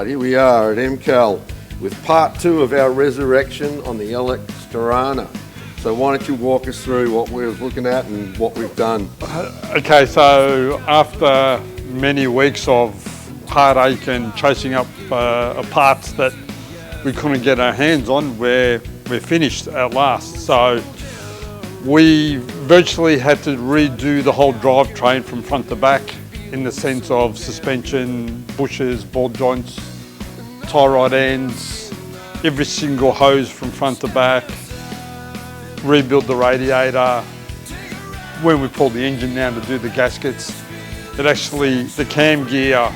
right, here we are at MCAL with part 2 of our resurrection on the LX Torana. So why don't you walk us through what we were looking at and what we've done? Okay, so after many weeks of heartache and chasing up parts that we couldn't get our hands on, we're finished at last. So we virtually had to redo the whole drivetrain from front to back, in the sense of suspension, bushes, ball joints, tie rod ends, every single hose from front to back, rebuild the radiator. When we pulled the engine down to do the gaskets, the cam gear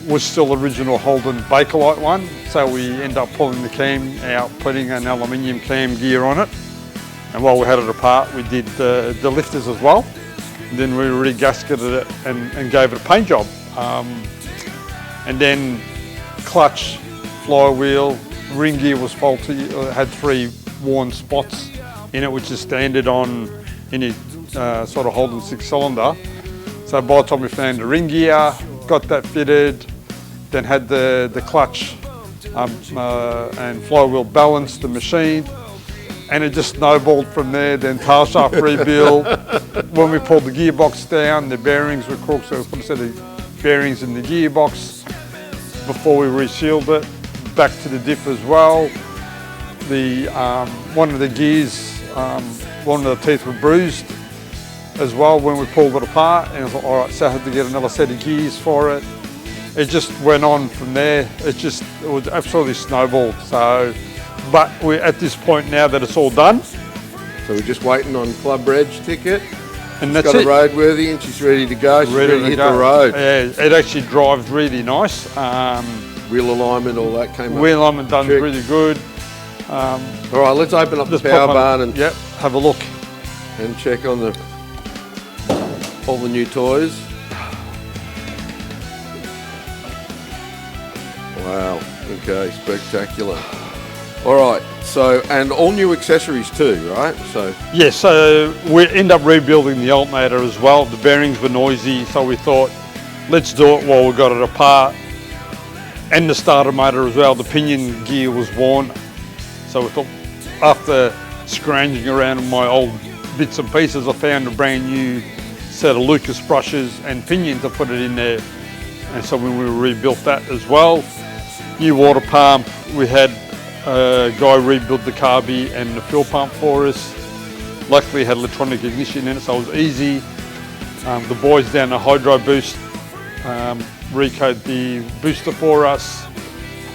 was still original Holden Bakelite one, so we ended up pulling the cam out, putting an aluminium cam gear on it, and while we had it apart, we did the lifters as well. And then we re-gasketed it and gave it a paint job. And then clutch, flywheel, ring gear was faulty. It had 3 worn spots in it, which is standard on any sort of Holden 6-cylinder. So by the time we found the ring gear, got that fitted, then had the clutch and flywheel balanced the machine, and it just snowballed from there. Then tail shaft rebuild. When we pulled the gearbox down, the bearings were crooked, so we put a set of bearings in the gearbox before we resealed it. Back to the diff as well. One of the gears, one of the teeth were bruised as well when we pulled it apart, and I thought, all right, so I had to get another set of gears for it. It just went on from there. It was absolutely snowballed. So, but we're at this point now that it's all done. So we're just waiting on Club Reg ticket. And that's got it roadworthy and she's ready to go. She's ready to hit the road. Yeah, it actually drives really nice. Wheel alignment, all that came up. Wheel alignment done really good. All right, let's open up the power barn and have a look and check on all the new toys. Wow, okay, spectacular. All right, so, and all new accessories too, right? So yeah, so we end up rebuilding the alternator as well. The bearings were noisy, so we thought, let's do it while we got it apart. And the starter motor as well, the pinion gear was worn. So we thought, after scrounging around in my old bits and pieces, I found a brand new set of Lucas brushes and pinions to put it in there. And so when we rebuilt that as well, new water pump, we had a guy rebuild the carby and the fuel pump for us. Luckily it had electronic ignition in it, so it was easy. The boys down the Hydro Boost recoat the booster for us.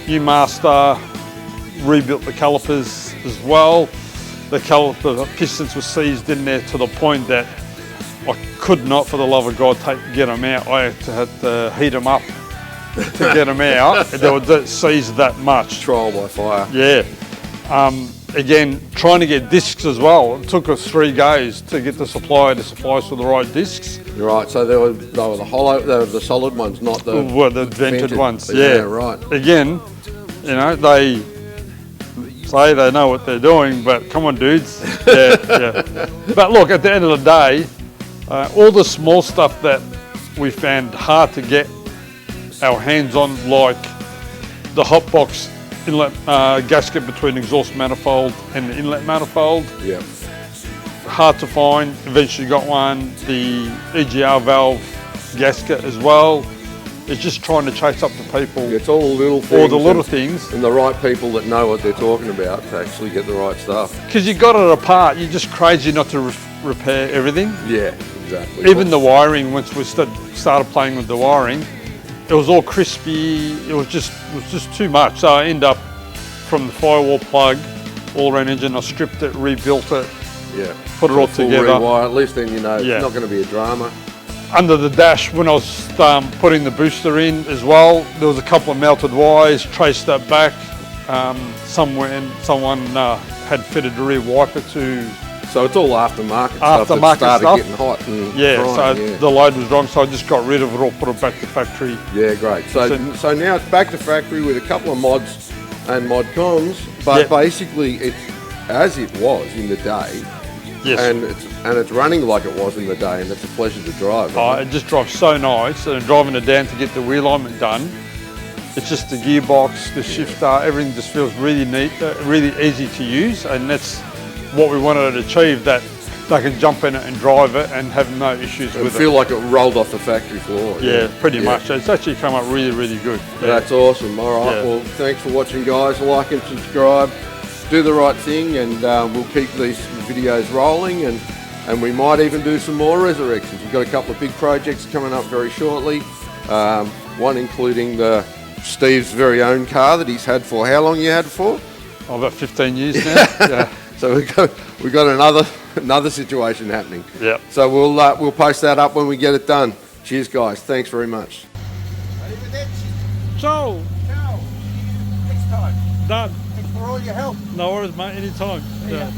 New master, rebuilt the calipers as well. The caliper pistons were seized in there to the point that I could not, for the love of God, get them out. I had to heat them up to get them out. They were seized that much. Trial by fire. Yeah. Again, trying to get discs as well. It took us 3 goes to get the supplier to supply us with the right discs. Right, so they were the hollow, they were the solid ones, not the vented ones. Yeah, right. Again, you know, they say they know what they're doing, but come on, dudes. Yeah. But look, at the end of the day, all the small stuff that we found hard to get our hands on, like the hot box inlet gasket between exhaust manifold and the inlet manifold. Yeah. Hard to find, eventually got one. The EGR valve gasket as well. It's just trying to chase up the people. It's all the little things. All the little things. And the right people that know what they're talking about to actually get the right stuff. Because you got it apart, you're just crazy not to repair everything. Yeah, exactly. Even the wiring, once we started playing with the wiring, it was all crispy. It was just too much. So I ended up, from the firewall plug all around engine, I stripped it, rebuilt it. Yeah. Put it all together. Rewire, at least then you know it's not going to be a drama. Under the dash, when I was putting the booster in as well, there was a couple of melted wires. Traced that back somewhere, and someone had fitted a rear wiper to. So it's all aftermarket stuff that started getting hot and crying, the load was wrong, so I just got rid of it all, put it back to factory. Yeah, great. So now it's back to factory with a couple of mods and mod cons, but basically it's as it was in the day. Yes. And it's running like it was in the day, and it's a pleasure to drive. It just drives so nice, and driving it down to get the wheel alignment done, It's just the gearbox, the shifter, everything just feels really neat, really easy to use, and that's what we wanted to achieve, that they can jump in it and drive it and have no issues with it. Feel like it rolled off the factory floor. Yeah, pretty much. It's actually come up really, really good. That's awesome. All right, Yeah. well, thanks for watching, guys. Like and subscribe. Do the right thing, and we'll keep these videos rolling, and we might even do some more resurrections. We've got a couple of big projects coming up very shortly. One including Steve's very own car that he's had for, how long you had for? Oh, about 15 years now. Yeah. So we've got another situation happening. Yeah. So we'll post that up when we get it done. Cheers, guys. Thanks very much. So, Ciao. Next time. done. Thanks for all your help. No worries, mate, anytime. Yeah.